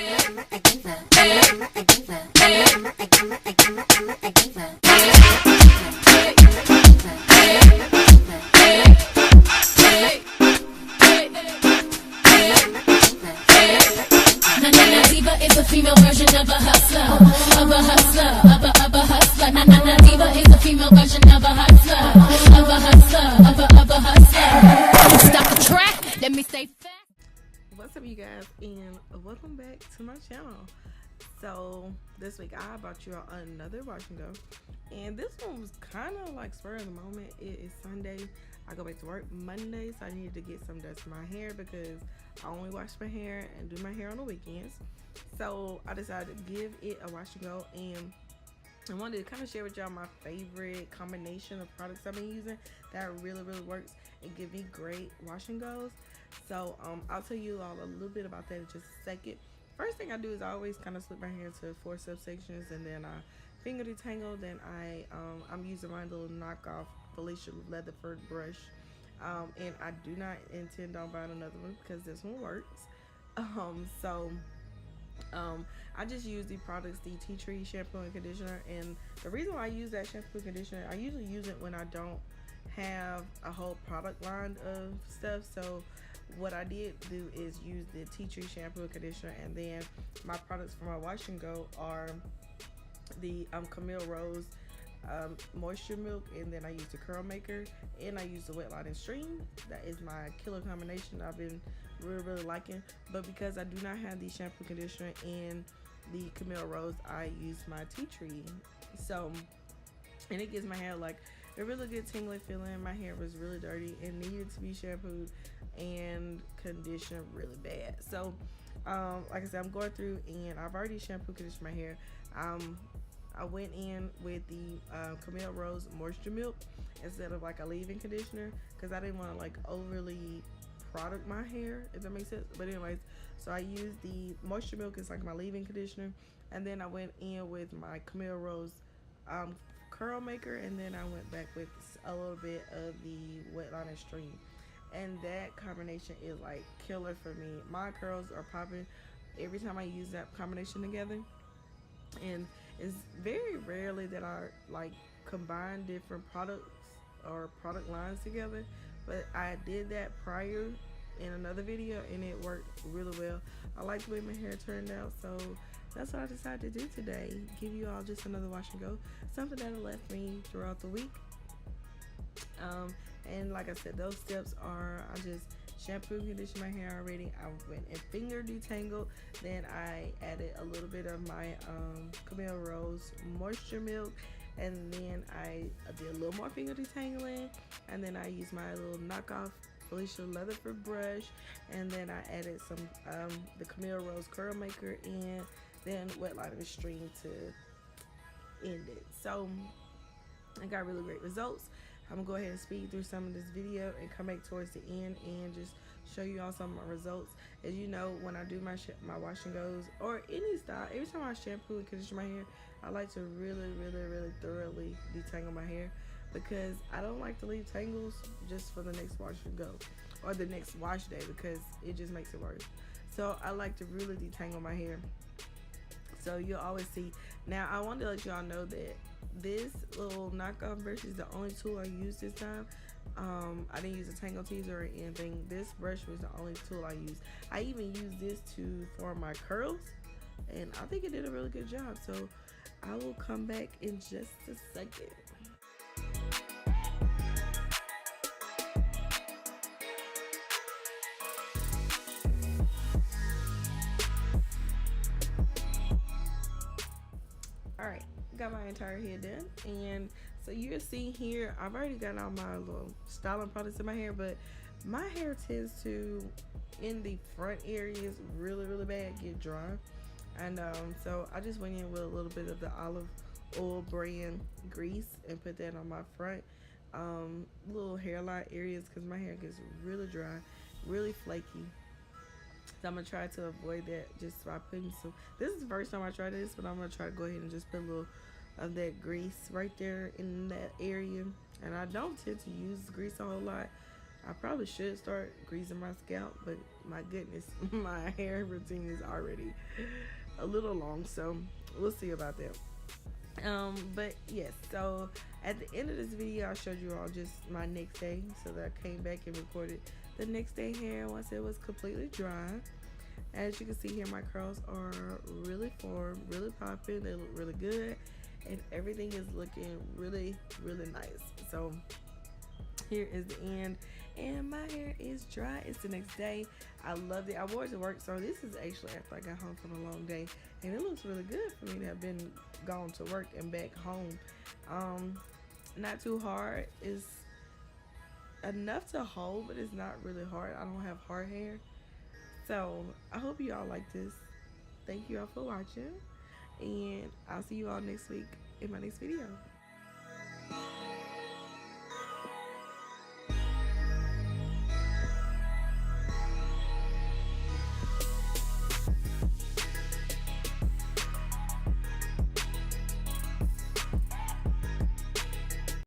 Is a female version of a hustler, of a hustler, of a hustler. Na diva is a female version of a hustler, of a hustler, of a hustler. Stop the track, let me stay fast. What's up, you guys, and welcome back to my channel. So this week I brought you another wash and go, and this one was kind of like spur of the moment. It is Sunday. I go back to work Monday, so I needed to get some dust in my hair because I only wash my hair and do my hair on the weekends. So I decided to give it a wash and go, and I wanted to kind of share with y'all my favorite combination of products I've been using that really works and give me great wash and goes. So I'll tell you all a little bit about that in just a second. First thing I do is I always kind of split my hair into 4 subsections, and then I finger detangle. Then I'm using my little knockoff Felicia Leatherford brush, and I do not intend on buying another one because this one works. I just use the products, the Tea Tree shampoo and conditioner, and the reason why I use that shampoo and conditioner, I usually use it when I don't have a whole product line of stuff. So what I did do is use the Tea Tree shampoo and conditioner, and then my products for my wash and go are the Camille Rose moisture milk, and then I use the curl maker, and I use the wet line and stream. That is my killer combination I've been really liking. But because I do not have the shampoo conditioner and the Camille Rose, I use my Tea Tree. So, and it gives my hair like a really good tingling feeling. My hair was really dirty and needed to be shampooed and conditioned really bad. So like I said, I'm going through and I've already shampoo conditioned my hair. I went in with the Camille Rose moisture milk instead of like a leave-in conditioner because I didn't want to like overly product my hair, if that makes sense. But anyways, so I used the moisture milk as like my leave-in conditioner, and then I went in with my Camille Rose curl maker, and then I went back with a little bit of the wet line and stream, and that combination is like killer for me. My curls are popping every time I use that combination together, and it's very rarely that I like combine different products or product lines together, but I did that prior in another video and it worked really well. I like the way my hair turned out, so that's what I decided to do today. Give you all just another wash and go, something that left me throughout the week. And like I said, those steps are, I just shampoo and condition my hair already. I went and finger detangled. Then I added a little bit of my Camille Rose moisture milk, and then I did a little more finger detangling, and then I used my little knockoff Felicia Leatherford brush, and then I added some the Camille Rose curl maker, and then wet line and stream to end it. So I got really great results. I'm gonna go ahead and speed through some of this video and come back towards the end and just show you all some of my results. As you know, when I do my wash and goes or any style, every time I shampoo and condition my hair, I like to really thoroughly detangle my hair because I don't like to leave tangles just for the next wash and go or the next wash day because it just makes it worse. So I like to really detangle my hair. So you'll always see. Now I want to let y'all know that this little knockoff brush is the only tool I used this time. I didn't use a tangle teaser or anything. This brush was the only tool I used. I even used this to form my curls, and I think it did a really good job. So I will come back in just a second. Alright, got my entire head done, and so you'll see here I've already got all my little styling products in my hair, but my hair tends to, in the front areas, really bad get dry, and so I just went in with a little bit of the olive oil brand grease and put that on my front little hairline areas because my hair gets really dry, really flaky. So I'm gonna try to avoid that just by putting some. This is the first time I tried this, but I'm gonna try to go ahead and just put a little of that grease right there in that area. And I don't tend to use grease a whole lot, I probably should start greasing my scalp, but my goodness, my hair routine is already a little long, so we'll see about that. But yes, so at the end of this video, I showed you all just my next day. So that I came back and recorded the next day hair once it was completely dry. As you can see here, my curls are really formed, really popping. They look really good, and everything is looking really, really nice. So here is the end, and my hair is dry. It's the next day. I loved it. I wore it to work, so this is actually after I got home from a long day, and it looks really good for me to have been gone to work and back home. Not too hard. It's enough to hold, but it's not really hard. I don't have hard hair, so I hope you all like this. Thank you all for watching, and I'll see you all next week in my next video.